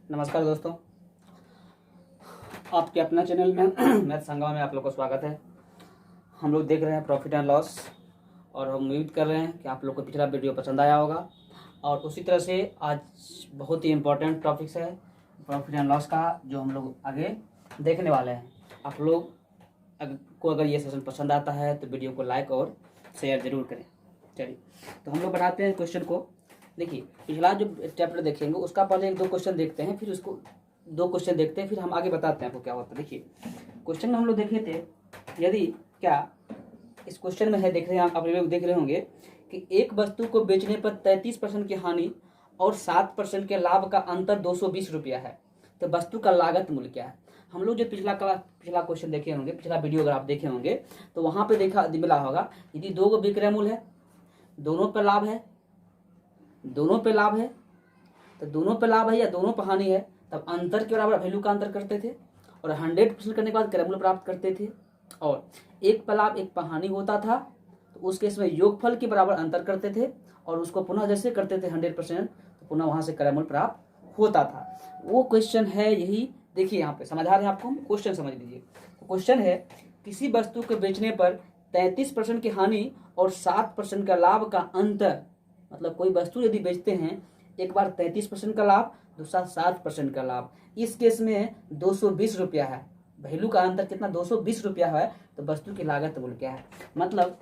नमस्कार दोस्तों, आपके अपना चैनल में मैथ संगमा में आप लोग को स्वागत है। हम लोग देख रहे हैं प्रॉफिट एंड लॉस और हम उम्मीद कर रहे हैं कि आप लोग को पिछला वीडियो पसंद आया होगा। और उसी तरह से आज बहुत ही इम्पोर्टेंट टॉपिक्स है प्रॉफिट एंड लॉस का, जो हम लोग आगे देखने वाले हैं। आप लोग को अगर ये सेशन पसंद आता है तो वीडियो को लाइक और शेयर जरूर करें। चलिए तो हम लोग बढ़ाते हैं क्वेश्चन को। देखिए, पिछला जो चैप्टर देखेंगे उसका पहले 1-2 क्वेश्चन देखते हैं, फिर उसको 2 क्वेश्चन देखते हैं, फिर हम आगे बताते हैं आपको क्या होता है। देखिए, क्वेश्चन में हम लोग देखे थे, यदि क्या इस क्वेश्चन में है, देख रहे हैं आप लोग देख रहे होंगे कि एक वस्तु को बेचने पर 33% की हानि और 7% के लाभ का अंतर 220 रुपया है, तो वस्तु का लागत मूल्य क्या है। हम लोग जो पिछला क्वेश्चन देखे होंगे, पिछला वीडियो अगर आप देखे होंगे तो वहां पे मिला होगा, यदि 2 विक्रय मूल्य है, दोनों पर लाभ है, दोनों पे लाभ है, तो दोनों पे लाभ है या दोनों पे हानि है, तब अंतर के बराबर वैल्यू का अंतर करते थे और 100% करने के बाद क्रय मूल्य प्राप्त करते थे। और एक पे लाभ एक पे हानि होता था तो उस केस में योगफल के बराबर अंतर करते थे और उसको पुनः जैसे करते थे 100%, तो पुनः वहां से क्रय मूल्य प्राप्त होता था। वो क्वेश्चन है यही। देखिए यहाँ पे समझा रहे हैं आपको, क्वेश्चन समझ लीजिए। तो क्वेश्चन है, किसी वस्तु को बेचने पर 33% की हानि और 7% का लाभ का अंतर, मतलब कोई वस्तु यदि बेचते हैं, एक बार 33% का लाभ, दूसरा 7% का लाभ, इस केस में 220 रुपया है, वैल्यू का अंतर कितना 220 रुपया है, तो वस्तु की लागत मूल्य क्या है। मतलब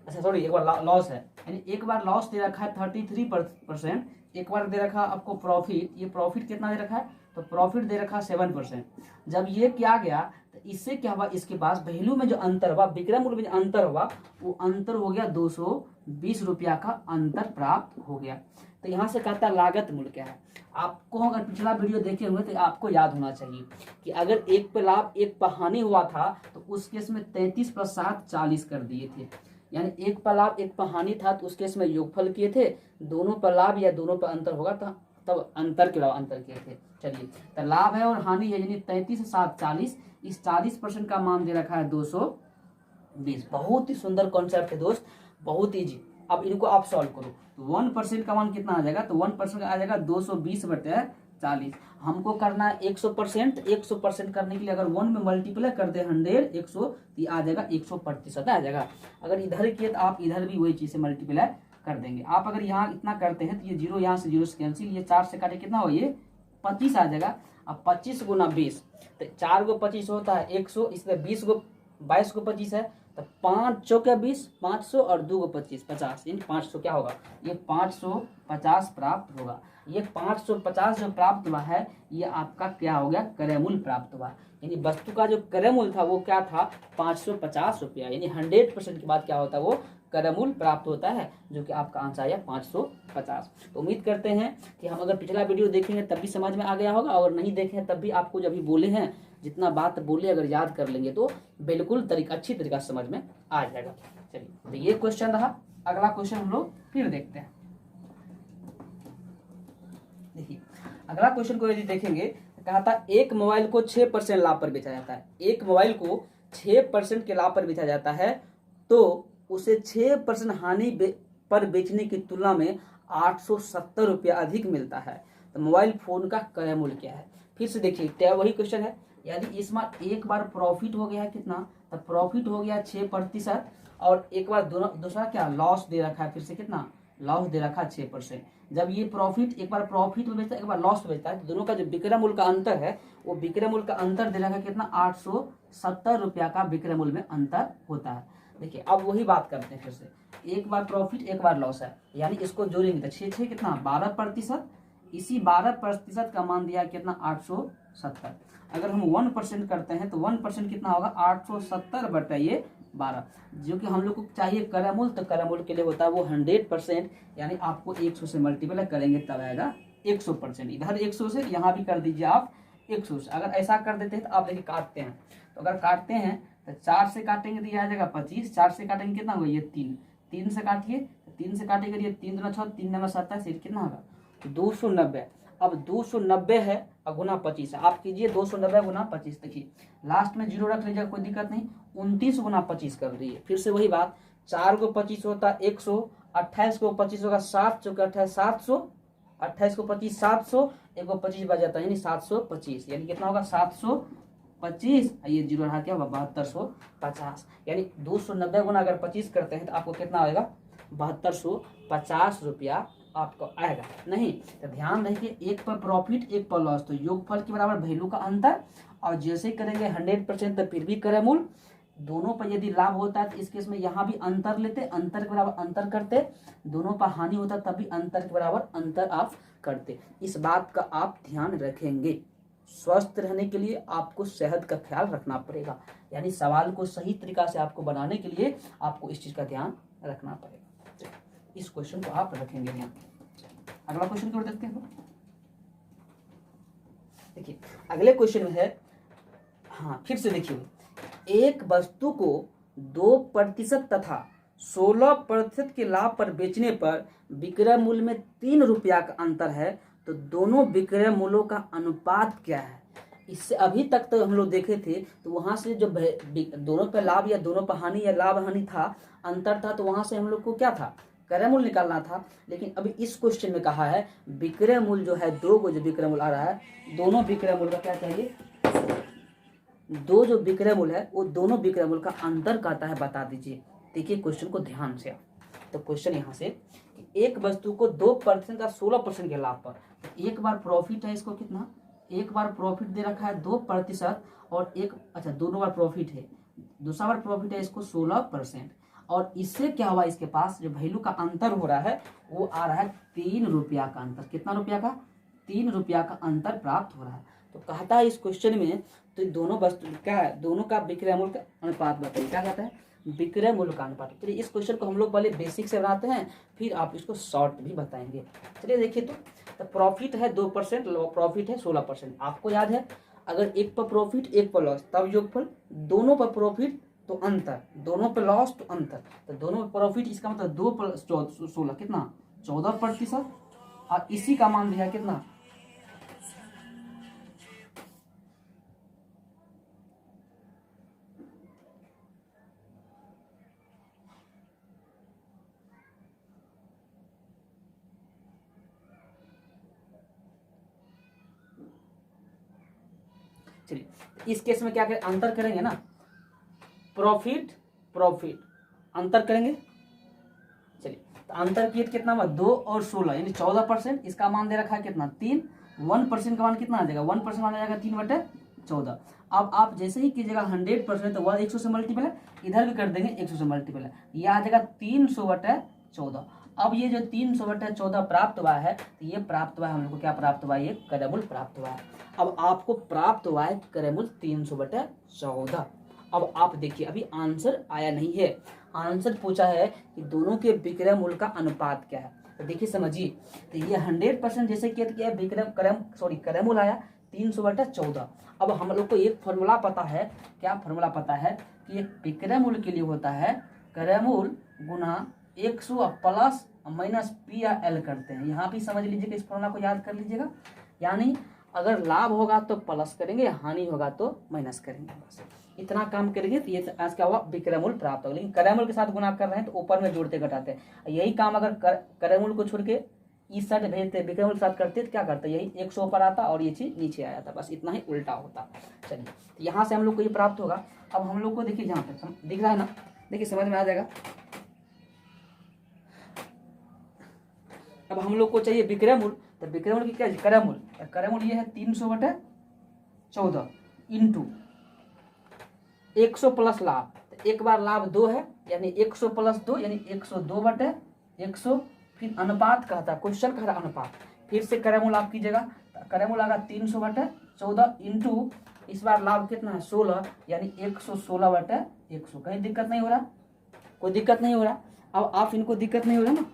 अच्छा सॉरी, एक बार लॉस है, यानी एक बार लॉस दे रखा है 33%, एक बार दे रखा आपको प्रॉफिट, ये प्रॉफिट कितना दे रखा है, तो प्रॉफिट दे रखा 7%। जब ये किया गया तो इससे क्या हुआ, इसके पास वैल्यू में जो अंतर हुआ, विक्रय मूल्य में जो अंतर हुआ, वो अंतर हो गया 220 रुपया का अंतर प्राप्त हो गया। तो यहाँ से कहता है लागत मूल्य क्या है। आपको अगर पिछला वीडियो देखे हुए तो आपको याद होना चाहिए कि अगर एक पे लाभ एक पे हानि हुआ था तो उस केस में 33 + 7 40 कर दिए थे, यानी एक पर लाभ एक पर हानि था तो उस केस में योगफल किए थे, दोनों पर लाभ या दोनों पर अंतर होगा तो तब अंतर के अंतर किए थे। चलिए, तो लाभ है और हानि है, यानी 33 + 7 40, इस 40% का मान दे रखा है 220। बहुत ही सुंदर कॉन्सेप्ट है दोस्त, बहुत ईजी। अब इनको आप सॉल्व करो तो 1% का मान कितना आ जाएगा, तो 1% आ जाएगा 220/40। हमको करना है 100%। 100% करने के लिए अगर 1 में मल्टीप्लाई कर दे 100 100 तो आ जाएगा 100% आ जाएगा। अगर इधर किए तो आप इधर भी वही चीज से मल्टीप्लाई कर देंगे। आप अगर यहाँ इतना करते हैं तो ये 0 यहाँ से 0 से कैंसिल, ये 4 से काटे कितना हो, ये 25 आ जाएगा। अब 25 × 20, तो 4 को 25 होता है 100, इसलिए 20 को 22 को 25 है, तो 5 चौके 20 500 और 2 को 25 50, इन 500 क्या होगा, ये 550 प्राप्त होगा। ये 550 जो प्राप्त हुआ है, ये आपका क्या हो गया, क्रय मूल्य प्राप्त हुआ। यानी वस्तु का जो क्रय मूल्य था वो क्या था, 550 रुपया, यानी 100% के बाद क्या होता है, वो क्रय मूल्य प्राप्त होता है, जो कि आपका आंसर आया 550। तो उम्मीद करते हैं कि हम अगर पिछला वीडियो देखेंगे तब भी समझ में आ गया होगा, और नहीं देखें तब भी आपको जब भी बोले हैं, जितना बात बोले अगर याद कर लेंगे तो बिल्कुल अच्छी तरीका से समझ में आ जाएगा। चलिए, तो ये क्वेश्चन रहा। अगला क्वेश्चन हम लोग फिर देखते हैं। देखिए, अगला क्वेश्चन को यदि देखेंगे, कहा था एक मोबाइल को 6% लाभ पर बेचा जाता है। एक मोबाइल को 6% के लाभ पर बेचा जाता है तो उसे 6% हानि पर बेचने की तुलना में 870 रुपया अधिक मिलता है, तो मोबाइल फोन का क्रय मूल्य क्या है। फिर से देखिए, क्या वही क्वेश्चन है, यदि इसमें एक बार प्रॉफिट हो गया है कितना, तो प्रॉफिट हो गया 6%, और एक बार दूसरा क्या लॉस दे रखा है, फिर से कितना लॉस दे रखा है 6%। जब ये प्रॉफिट एक बार प्रॉफिट में बेचता है, एक बार लॉस में बेचता है, तो दोनों का जो विक्रय मूल्य का अंतर है, वो विक्रय मूल्य का अंतर दे रखा है कितना, 870 रुपया का विक्रय मूल्य में अंतर होता है। देखिए, अब वही बात करते हैं फिर से, एक बार प्रॉफिट एक बार लॉस है, यानी इसको जोड़ेंगे तो 6 कितना 12%, इसी 12% का मान दिया कितना 870। अगर हम 1% करते हैं तो 1% कितना होगा, 870/12, जो कि हम लोग को चाहिए क्रय मूल्य, तो क्रय मूल्य के लिए होता है वो 100%, यानी आपको 100 से मल्टीप्लाई करेंगे तब आएगा 100%। इधर 100 से यहाँ भी कर दीजिए आप 100 से। अगर ऐसा कर देते हैं तो आप देखिए काटते हैं, तो अगर काटते हैं तो 4 से काटेंगे तो यह आ जाएगा 25, 4 से काटेंगे कितना होगा, ये 3 से काटिए, 3 से काटेंगे ये 3 दूना 6, 3 9 27, कितना होगा 290। अब 290 है और गुना 25 है, आप कीजिए 290 गुना 25। देखिए लास्ट में 0 रख लीजिएगा, कोई दिक्कत नहीं, 29 गुना 25 कर दीजिए। फिर से वही बात, 4 को 25 होता 100, 28 को 25 होगा 7 चौके 28 700, 28 को 25 700, एक को 25 बच जाता है यानी 725, यानी कितना होगा 725, ये जीरो रहा क्या होगा 7250, यानी 290 गुना अगर 25 करते हैं तो आपको कितना आएगा 7250 रुपया आपको आएगा। नहीं तो ध्यान रखिए, एक पर प्रॉफिट एक पर लॉस, तो योगफल के बराबर वैल्यू का अंतर, और जैसे करेंगे 100% तो फिर भी क्रय मूल्य, दोनों पर यदि लाभ होता है तो इस केस में यहाँ भी अंतर लेते, अंतर के बराबर अंतर करते, दोनों पर हानि होता तब भी अंतर के बराबर अंतर आप करते। इस बात का आप ध्यान रखेंगे। स्वस्थ रहने के लिए आपको सेहत का ख्याल रखना पड़ेगा, यानी सवाल को सही तरीका से आपको बनाने के लिए आपको इस चीज का ध्यान रखना पड़ेगा। इस क्वेश्चन को आप रखेंगे ध्यान। अगला क्वेश्चन कर देखते हैं। देखिए अगले क्वेश्चन में है, हाँ फिर से देखिए, एक वस्तु को 2% तथा 16% के लाभ पर बेचने पर विक्रय मूल्य में 3 रुपया का अंतर है, तो दोनों विक्रय मूल्यों का अनुपात क्या है। इससे अभी तक तो हम लोग देखे थे, तो वहां से जो दोनों पर लाभ या दोनों पर हानि या लाभ हानि था, अंतर था, तो वहां से हम लोग को क्या था क्रय मूल्य निकालना था। लेकिन अभी इस क्वेश्चन में कहा है विक्रय मूल्य जो है, दो को जो विक्रय मूल्य आ रहा है, दोनों विक्रय मूल्य का क्या चाहिए, दो जो विक्रय मूल्य है वो दोनों विक्रय मूल्य का अंतर कहता है, बता दीजिए। देखिए क्वेश्चन को ध्यान से, तो क्वेश्चन यहाँ से, एक वस्तु को 2% या 16% के लाभ पर, तो एक बार प्रॉफिट है, इसको कितना, एक बार प्रॉफिट दे रखा है 2%, और एक अच्छा दोनों बार प्रॉफिट है, दूसरा बार प्रॉफिट है इसको 16%, और इससे क्या हुआ, इसके पास जो वैल्यू का अंतर हो रहा है वो आ रहा है 3 रुपया का अंतर। कितना रुपया का, 3 रुपया का अंतर प्राप्त हो रहा है। तो कहता है इस क्वेश्चन में, तो दोनों वस्तु क्या है, दोनों का विक्रय मूल्य का अनुपात बताइए। क्या कहता है, विक्रय मूल्य का अनुपात। चलिए इस क्वेश्चन को हम लोग पहले बेसिक से बनाते हैं, फिर आप इसको शॉर्ट भी बताएंगे। चलिए देखिए, तो प्रॉफिट है 2%, प्रॉफिट है 16%। आपको याद है अगर एक पर प्रॉफिट एक पर लॉस तब योगफल, दोनों पर प्रॉफिट तो अंतर, दोनों पर लॉस तो अंतर, तो दोनों पर प्रॉफिट, इसका मतलब 2 + 16 कितना 14%, और इसी का मान दिया कितना, चलिए इस केस में क्या करें, अंतर करेंगे ना, प्रॉफिट प्रॉफिट अंतर करेंगे। चलिए तो अंतर किए कितना हुआ, 2 और 16 यानी 14%। इसका मान दे रखा है कितना 3, 1% का मान कितना आ जाएगा, 1% मान आ जाएगा 3/14। अब आप जैसे ही कीजिएगा 100%, तो 100 से मल्टीपल है, इधर भी कर देंगे 100 से मल्टीपल है, यह आ जाएगा 300/14। अब ये जो 300/14 प्राप्त हुआ है, तो ये प्राप्त हुआ है हम लोग को, क्या प्राप्त हुआ है, ये क्रय मूल्य प्राप्त हुआ है। अब आपको प्राप्त हुआ है क्रय मूल्य 300/14। अब आप देखिए अभी आंसर आया नहीं है, आंसर पूछा है कि दोनों के विक्रय मूल्य का अनुपात क्या है। तो देखिए समझिए, तो ये 100% जैसे किया क्रय मूल्य आया 300/14। अब हम लोग को एक फॉर्मूला पता है, क्या फॉर्मूला पता है कि एक विक्रय मूल्य के लिए होता है क्रय मूल्य गुना 100 प्लस माइनस पी या एल करते हैं। यहाँ भी समझ लीजिएगा, इस फॉर्मूला को याद कर लीजिएगा, यानी अगर लाभ होगा तो प्लस करेंगे, हानि होगा तो माइनस करेंगे, बस इतना काम करेंगे तो ये आज क्या हुआ, विक्रय मूल्य प्राप्त होगा। लेकिन क्रय मूल्य के साथ गुना कर रहे हैं तो ऊपर में जोड़ते घटाते हैं। यही काम अगर क्रय मूल्य को छोड़ के इस साइड भेजते, विक्रय मूल्य के साथ करते तो क्या करते, यही 100 ऊपर आता और ये चीज नीचे आया था, बस इतना ही उल्टा होता। चलिए यहाँ से हम लोग को ये प्राप्त होगा। अब हम लोग को देखिए जहाँ पे दिख रहा है ना, देखिए समझ में आ जाएगा। अब हम लोग को चाहिए विक्रय मूल्य, तो विक्रय मूल्य की क्या है, क्रय मूल्य, क्रय मूल्य ये है 300/14 इंटू 100 प्लस लाभ। तो एक बार लाभ 2 है, यानी 100 प्लस 2 यानी 102/100, फिर अनुपात कहता है, क्वेश्चन कह रहा है अनुपात, फिर से क्रय मूल्य आप कीजिएगा, क्रय मूल्य आएगा 300/14 इंटू इस बार लाभ कितना है 16, यानी 116/100। कहीं दिक्कत नहीं हो रहा, कोई दिक्कत नहीं हो रहा। अब आप इनको दिक्कत नहीं हो रहा ना,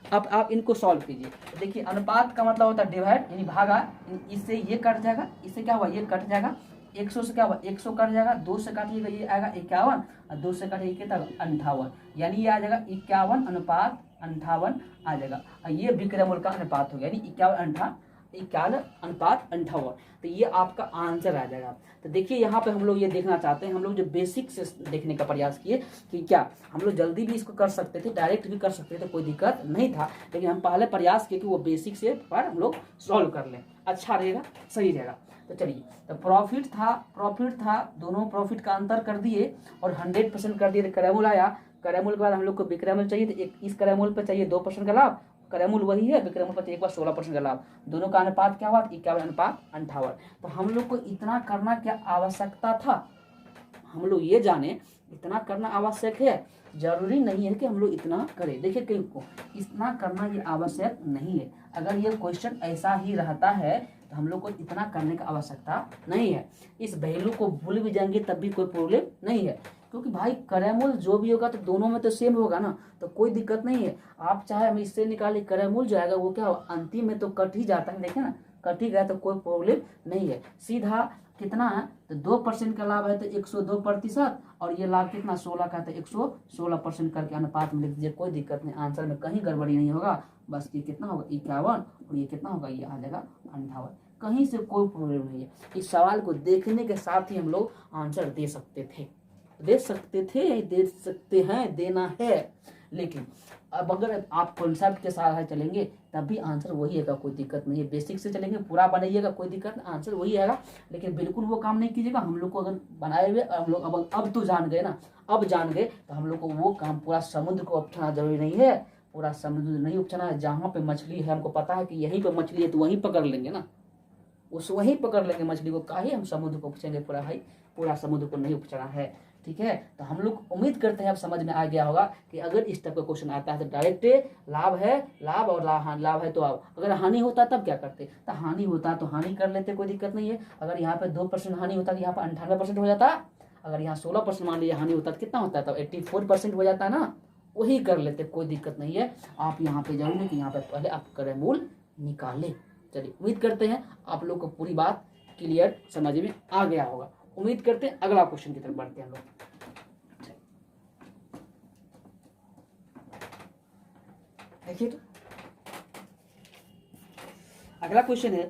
अब आप इनको सॉल्व कीजिए। तो देखिए अनुपात का मतलब होता है डिवाइड, यानी भागा, इससे ये कट जाएगा, इससे क्या हुआ ये कट जाएगा, 100 से क्या हुआ 100 कट जाएगा, 2 से काटिएगा ये आएगा 51, और 2 से काटिएगा कितना 58, यानी ये आ जाएगा 51/58 आ जाएगा, और ये विक्रय मूल्य का अनुपात हो गया, यानी 51/58 51 अनुपात 58। तो ये आपका आंसर आ जाएगा। तो देखिए यहाँ पे हम लोग ये देखना चाहते हैं, हम लोग जो बेसिक से देखने का प्रयास किए कि क्या हम लोग जल्दी भी इसको कर सकते थे, डायरेक्ट भी कर सकते थे, कोई दिक्कत नहीं था, लेकिन हम पहले प्रयास किए कि वो बेसिक से पर हम लोग सॉल्व कर लें, अच्छा रहेगा, सही रहेगा। तो चलिए, तो प्रॉफिट था, दोनों प्रॉफिट का अंतर कर दिए और 100% कर दिए, तो क्रय मूल्य आया। क्रय मूल्य के बाद हम लोग को विक्रय मूल्य चाहिए, तो एक इस क्रय मूल्य पर चाहिए 2% का लाभ, क्रय मूल्य वही है, विक्रय मूल्य पर एक बार 16% का लाभ, दोनों का अनुपात क्या हुआ, 51 अनुपात 58। तो हम लोग को इतना करना क्या आवश्यकता था, हम लोग ये जाने इतना करना आवश्यक है, जरूरी नहीं है कि हम लोग इतना करें। देखिए कहीं को इतना करना ये आवश्यक नहीं है, अगर ये क्वेश्चन ऐसा ही रहता है तो हम लोग को इतना करने का आवश्यकता नहीं है। इस वैल्यू को भूल भी जाएंगे तब भी कोई प्रॉब्लम नहीं है, क्योंकि भाई क्रय मूल्य जो भी होगा तो दोनों में तो सेम होगा ना, तो कोई दिक्कत नहीं है। आप चाहे हम इससे निकाले, क्रय मूल्य जो आएगा वो क्या होगा, अंतिम में तो कट ही जाता है, देखे ना, कट ही गया तो कोई प्रॉब्लम नहीं है। सीधा कितना है, तो 2% का लाभ है तो 102%, और ये लाभ कितना 16 का है तो 116% करके अनुपात में लिख दीजिए, कोई दिक्कत नहीं, आंसर में कहीं गड़बड़ी नहीं होगा। बस ये कितना होगा 51 और ये कितना होगा, ये आ जाएगा 58, कहीं से कोई प्रॉब्लम नहीं है। इस सवाल को देखने के साथ ही हम लोग आंसर दे सकते थे, दे सकते हैं, देना है। लेकिन अब अगर आप कॉन्सेप्ट के साथ चलेंगे तब भी आंसर वही आएगा, कोई दिक्कत नहीं है। बेसिक से चलेंगे, पूरा बनाइएगा, कोई दिक्कत नहीं, आंसर वही आएगा। लेकिन बिल्कुल वो काम नहीं कीजिएगा। हम लोग को अगर बनाए हुए हम लोग अब तो जान गए ना, अब जान गए तो हम लोग को वो काम पूरा समुद्र को उपछाना जरूरी नहीं है, पूरा समुद्र नहीं उपछाना है। जहाँ पे मछली है, हमको पता है कि यहीं पे मछली है तो वहीं पकड़ लेंगे ना, उस वहीं पकड़ लेंगे मछली को, काहे हम समुद्र को उपछेंगे पूरा, भाई पूरा समुद्र को नहीं उपछना है, ठीक है। तो हम लोग उम्मीद करते हैं अब समझ में आ गया होगा कि अगर इस टाइप का क्वेश्चन आता है तो डायरेक्ट लाभ है, लाभ और लाभ है तो अगर हानि होता तब क्या करते, तो हानि होता तो हानि कर लेते, कोई दिक्कत नहीं है। अगर यहाँ पे 2% हानि होता तो यहाँ पर 98% हो जाता, अगर यहाँ 16% मान लीजिए हानि होता तो कितना होता है, तब 84% हो जाता है ना, वही कर लेते, कोई दिक्कत नहीं है। आप यहाँ पे जरूर है कि यहाँ पे पहले आप क्रय मूल्य निकालें। चलिए, उम्मीद करते हैं आप लोग को पूरी बात क्लियर समझ में आ गया होगा। उम्मीद करते हैं अगला क्वेश्चन की तरफ बढ़ते हैं हम लोग। देखिए तो अगला क्वेश्चन है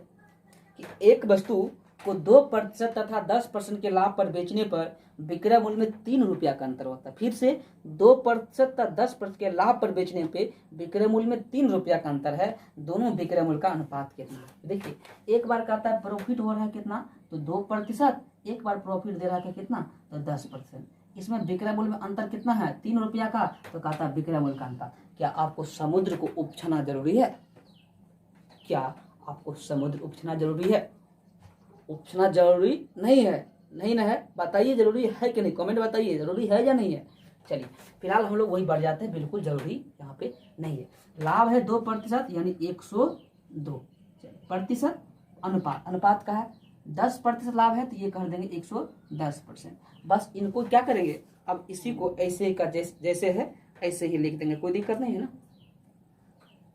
कि एक वस्तु को 2% तथा 10% के लाभ पर बेचने पर विक्रय मूल्य में 3 रुपया का अंतर होता है। फिर से 2% तथा 10% के लाभ पर बेचने पे विक्रय मूल्य में 3 रुपया का अंतर है, दोनों विक्रय मूल्य का अनुपात कितना है। देखिए एक बार कहता है प्रॉफिट हो रहा है कितना, तो 2%, एक बार प्रॉफिट दे रहा है कितना, तो 10%। इसमें विक्रय मूल्य में अंतर कितना है, 3 रुपया का, तो कहता है विक्रय मूल्य का अंतर। क्या आपको समुद्र को उपछना जरूरी है, क्या आपको समुद्र उपछना जरूरी है, उपछना जरूरी नहीं है, नहीं ना है, बताइए जरूरी है कि नहीं, कमेंट बताइए जरूरी है या नहीं है। चलिए फिलहाल हम लोग वही बढ़ जाते हैं, बिल्कुल जरूरी यहाँ पे नहीं है। लाभ है 2% यानी 102%, अनुपात का है 10% लाभ है तो ये कर देंगे 110%। बस इनको क्या करेंगे, अब इसी को ऐसे का जैसे है ऐसे ही लिख देंगे, कोई दिक्कत नहीं है ना,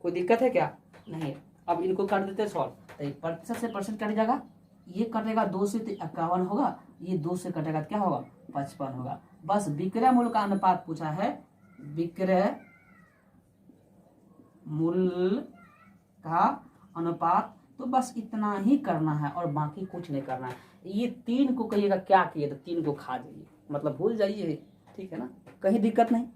कोई दिक्कत है क्या, नहीं है। अब इनको कर देते हैं सॉल्व, तो प्रतिशत से परसेंट कट जाएगा, ये कटेगा 2 से तो 51 होगा, ये 2 से कटेगा तो क्या होगा 55 होगा। बस विक्रय मूल्य का अनुपात पूछा है, विक्रय मूल्य का अनुपात, तो बस इतना ही करना है और बाकी कुछ नहीं करना है। ये 3 को कहिएगा क्या किए, तो 3 को खा जाइए, मतलब भूल जाइए, ठीक है ना, कहीं दिक्कत नहीं,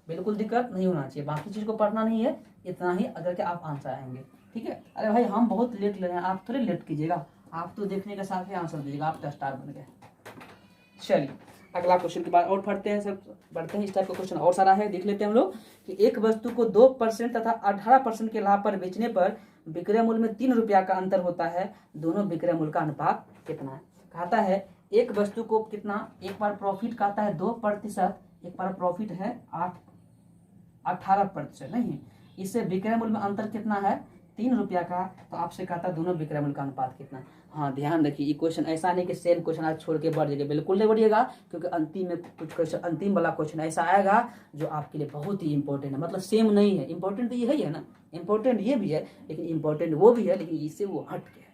बिल्कुल दिक्कत नहीं होना चाहिए। बाकी चीज को पढ़ना नहीं है, इतना ही अगर के आप आंसर आएंगे, ठीक है। अरे भाई हम बहुत लेट ले रहे हैं, आप थोड़े लेट कीजिएगा, आप तो देखने के साथ ही आंसर दीजिएगा, आप तो स्टार बन गए। चलिए अगला क्वेश्चन के बाद और पढ़ते हैं, सब बढ़ते हैं। इस टाइप का क्वेश्चन और सारा है, देख लेते हैं हम लोग कि एक वस्तु को 2% तथा 18% के लाभ पर बेचने पर विक्रय मूल्य में 3 रुपया का अंतर होता है, दोनों विक्रय मूल्य का अनुपात कितना है। कहता है एक वस्तु को कितना, एक बार प्रॉफिट कहता है 2%, एक बार प्रॉफिट है 18% नहीं है, इससे विक्रय मूल्य में अंतर कितना है 3 रुपया का, तो आपसे कहता है दोनों विक्रय मूल्य का अनुपात कितना। हाँ ध्यान रखिए, ये क्वेश्चन ऐसा नहीं कि सेम क्वेश्चन आज छोड़ के बढ़ जाएगा, बिल्कुल नहीं बढ़िएगा, क्योंकि अंतिम में कुछ क्वेश्चन, अंतिम वाला क्वेश्चन ऐसा आएगा जो आपके लिए बहुत ही इंपॉर्टेंट है, मतलब सेम नहीं है, इंपॉर्टेंट तो ये है ना, इंपॉर्टेंट ये भी है लेकिन इंपॉर्टेंट वो भी है, लेकिन इससे वो हट के।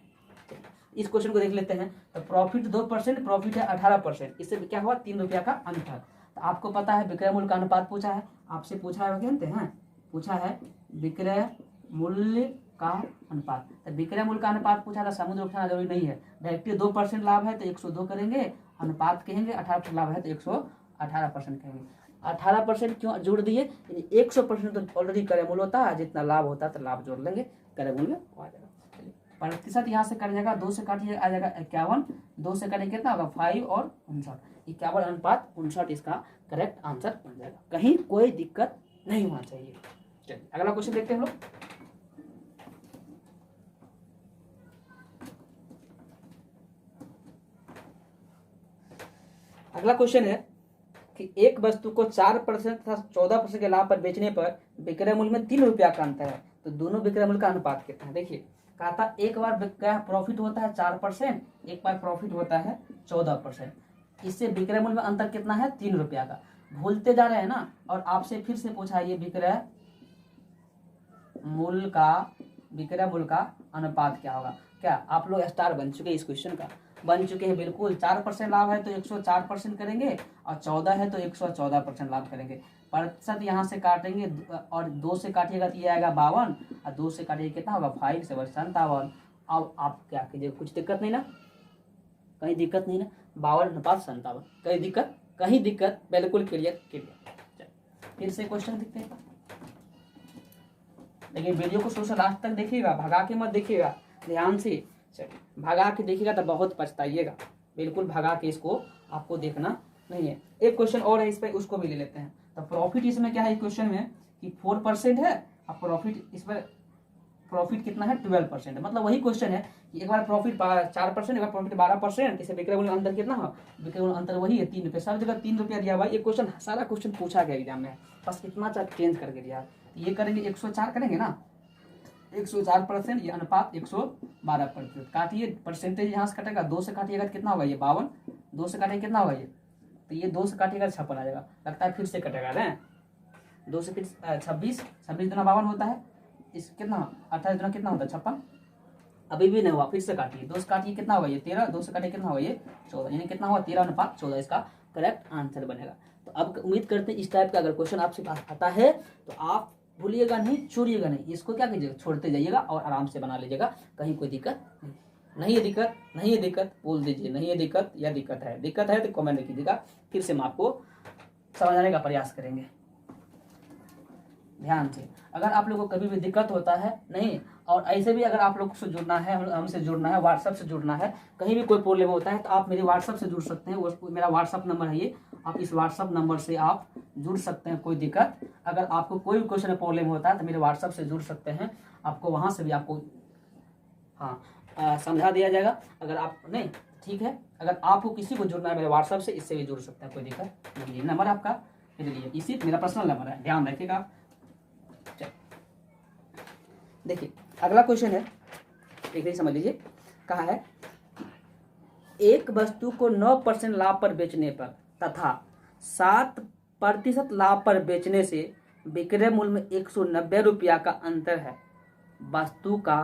इस क्वेश्चन को देख लेते हैं। तो प्रॉफिट 2%, प्रॉफिट है 18%, इससे क्या हुआ 3 रुपया का अंतर। तो आपको पता है विक्रय मूल्य का अनुपात पूछा है, आपसे पूछा है, जानते हैं, पूछा है विक्रय मूल्य का अनुपात। तो विक्रय मूल्य का अनुपात पूछा था, समुद्र उठाना जरूरी नहीं है, डायरेक्टली 2% लाभ है तो 102 करेंगे, अनुपात कहेंगे, 18% लाभ है तो 118% कहेंगे। 18% क्यों जोड़ दिए, 100% तो ऑलरेडी क्रय मूल्य होता है, जितना लाभ होता है तो लाभ जोड़ लेंगे, क्रय मूल्य आ जाएगा। प्रतिशत यहाँ से कट जाएगा, 2 से काटिए आ जाएगा 51, 2 से काटिए कितना होगा 5 और 59, 51/59 इसका करेक्ट आंसर बन जाएगा। कहीं कोई दिक्कत नहीं होना चाहिए। चलिए अगला क्वेश्चन देखते हैं हम लोग। अगला क्वेश्चन है कि एक वस्तु को 4% तथा 14% के लाभ पर बेचने पर विक्रय मूल्य में 3 रुपया का अंतर है, तो दोनों विक्रय मूल्य का अनुपात कितना है। देखिए कहा था एक बार प्रॉफिट होता है 4%, एक बार प्रॉफिट होता है 14%, इससे विक्रय मूल्य में अंतर कितना है 3 रुपया का। भूलते जा रहे हैं ना, और आपसे फिर से पूछा ये विक्रय मूल्य का अनुपात क्या होगा। क्या आप लोग स्टार बन चुके हैं इस क्वेश्चन का, बन चुके हैं बिल्कुल। 4% लाभ है तो 104% करेंगे, और 14 है तो 114% लाभ करेंगे। प्रतिशत यहाँ से काटेंगे और 2 से काटिएगा तो ये आएगा 52, और 2 से काटिएगा कितना होगा 5 से 57। अब आप क्या कीजिए, कुछ दिक्कत नहीं ना, कहीं दिक्कत नहीं ना, 52/57, कहीं दिक्कत बिल्कुल क्लियर। फिर से क्वेश्चन देखते हैं, लेकिन वीडियो को शुरू से लास्ट तक देखिएगा, भगा के मत देखिएगा, ध्यान से। चलिए भगा के देखिएगा तो बहुत पछताइएगा, बिल्कुल भगा के इसको आपको देखना नहीं है। एक क्वेश्चन और है इस पर, उसको भी ले लेते हैं। तो प्रॉफिट इसमें क्या है क्वेश्चन में कि 4% है, अब प्रॉफिट इस पर प्रॉफिट कितना है 12%, मतलब वही क्वेश्चन है कि एक बार प्रॉफिट 4%, एक बार प्रॉफिट 12%, इसे विक्रय मूल्य अंतर कितना हो, विक्रय मूल्य अंतर वही है 3 रुपये, सब जगह 3 रुपया दिया हुआ। ये क्वेश्चन सारा क्वेश्चन पूछा गया एग्जाम में, बस इतना चेंज करके दिया। ये करेंगे 104 करेंगे ना, 104%, ये अनुपात 112%। काटिए, परसेंटेज यहाँ से कटेगा, 2 से काटिएगा कितना होगा ये 52, 2 से काटिएगा कितना होगा ये, तो ये 2 से काटिएगा 56 आ जाएगा, लगता है फिर से कटेगा ना, 2 से फिर 26 दुना 52 होता है, इस कितना 28 दुना कितना होता है 56, अभी भी नहीं हुआ, फिर से काटिए, 2 से काटिए कितना होगा ये 13, 2 से काटिए कितना होगा ये 14, यानी कितना हुआ 13/14 इसका करेक्ट आंसर बनेगा। तो अब उम्मीद करते हैं इस टाइप का अगर क्वेश्चन आपसे आता है तो आप भूलिएगा नहीं, छोड़िएगा नहीं, इसको क्या कीजिएगा छोड़ते जाइएगा और आराम से बना लीजिएगा, कहीं कोई दिक्कत नहीं है दिक्कत बोल दीजिए, नहीं है दिक्कत या दिक्कत है तो कमेंट कीजिएगा, फिर से हम आपको समझाने का प्रयास करेंगे ध्यान से। अगर आप लोगों को कभी भी दिक्कत होता है नहीं, और ऐसे भी अगर आप लोग से जुड़ना है, हमसे जुड़ना है, व्हाट्सएप से जुड़ना है, कहीं भी कोई प्रॉब्लम होता है तो आप मेरे व्हाट्सएप से जुड़ सकते हैं, वो मेरा व्हाट्सएप नंबर है ये, आप इस व्हाट्सएप नंबर से आप जुड़ सकते हैं। कोई दिक्कत अगर आपको कोई भी क्वेश्चन में प्रॉब्लम होता है तो मेरे व्हाट्सएप से जुड़ सकते हैं, आपको वहाँ से भी आपको समझा दिया जाएगा। अगर आप नहीं ठीक है, अगर आपको किसी को जुड़ना है मेरे व्हाट्सएप से, इससे भी जुड़ सकते हैं, कोई दिक्कत नहीं है। नंबर आपका लिए इसी मेरा पर्सनल नंबर है, ध्यान रखिएगा। देखिए अगला क्वेश्चन है, एक ही समझ लीजिए, कहा है एक वस्तु को 9% लाभ पर बेचने पर तथा 7% लाभ पर बेचने से विक्रय मूल्य में 190 रुपया का अंतर है, वस्तु का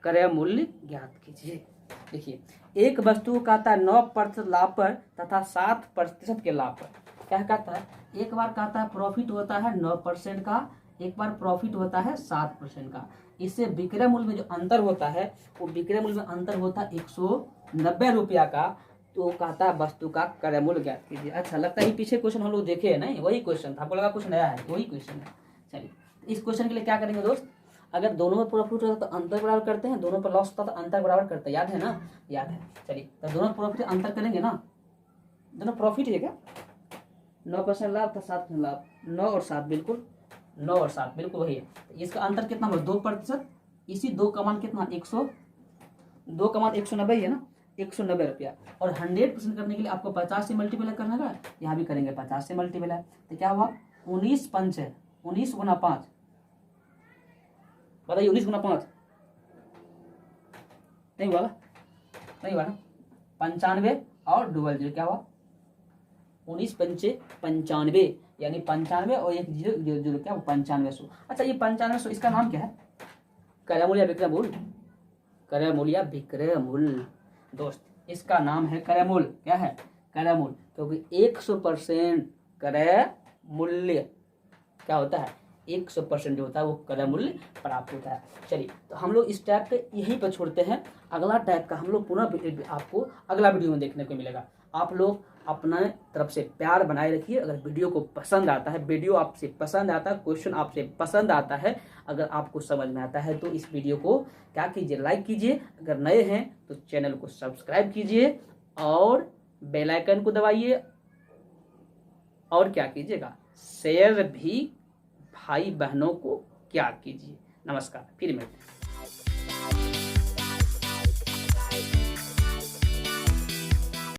क्रय मूल्य ज्ञात कीजिए। देखिए एक वस्तु का कहता है 9% लाभ पर तथा 7% के लाभ पर, क्या कहता है, एक बार कहता है प्रॉफिट होता है 9% का, एक बार प्रॉफिट होता है 7% का, इससे विक्रय मूल्य में जो अंतर होता है वो विक्रय मूल्य में अंतर होता है 190 रुपया का, तो कहता है वस्तु का क्रय मूल्य ज्ञात कीजिए। अच्छा लगता है पीछे क्वेश्चन हम लोग देखे है नहीं, वही क्वेश्चन था, आपको लगा कुछ नया है, वही क्वेश्चन है। चलिए इस क्वेश्चन के लिए क्या करेंगे दोस्त, अगर दोनों में प्रॉफिट होता है तो अंतर बराबर करते हैं, दोनों पर लॉस होता है तो अंतर बराबर करते हैं, याद है ना, याद है। चलिए तो दोनों प्रॉफिट अंतर करेंगे ना, दोनों प्रॉफिट है क्या, 9% लाभ था 7% लाभ, 9 और 7 बिल्कुल, 9 और 7 बिल्कुल वही है। तो इसका अंतर कितना होगा 2%, इसी 2 का मान कितना 2 का मान 190 है ना, 190 रुपया, और 100% करने के लिए आपको 50 से मल्टीप्लाई करना है, यहाँ भी करेंगे 50 से मल्टीप्लाई, तो क्या हुआ 19 पंच है, 19 गुना 5, बताइए 19 गुना 5 नहीं हुआ ना, 95 और डबल 0 क्या हुआ 19 पंचे 95, यानी 95 और 1 0 0 क्या 9500। अच्छा ये 9500 इसका नाम क्या है, क्रय मूल्य या विक्रय मूल्य, क्रय मूल्य या विक्रय मूल्य दोस्त, इसका नाम है क्रय मूल्य। क्या है क्रय मूल्य, क्योंकि 100% क्रय मूल्य क्या होता है 100% जो होता है वो क्रय मूल्य प्राप्त होता है। चलिए, तो हम लोग इस टैब पे यहीं पर छोड़ते हैं। अगला टैब का हम लोग पुनः आपको अगला वीडियो में देखने को मिलेगा। आप लोग अपना तरफ से प्यार बनाए रखिए। अगर वीडियो को पसंद आता है, वीडियो आपसे पसंद आता है, क्वेश्चन आपसे पसंद आता है, अगर आपको समझ में आता है, तो इस वीडियो को क्या कीजिए, लाइक कीजिए। अगर नए हैं तो चैनल को सब्सक्राइब कीजिए और बेल आइकन को दबाइए। और क्या कीजिएगा, शेयर भी भाई बहनों को क्या कीजिए। नमस्कार, फिर मिलते हैं।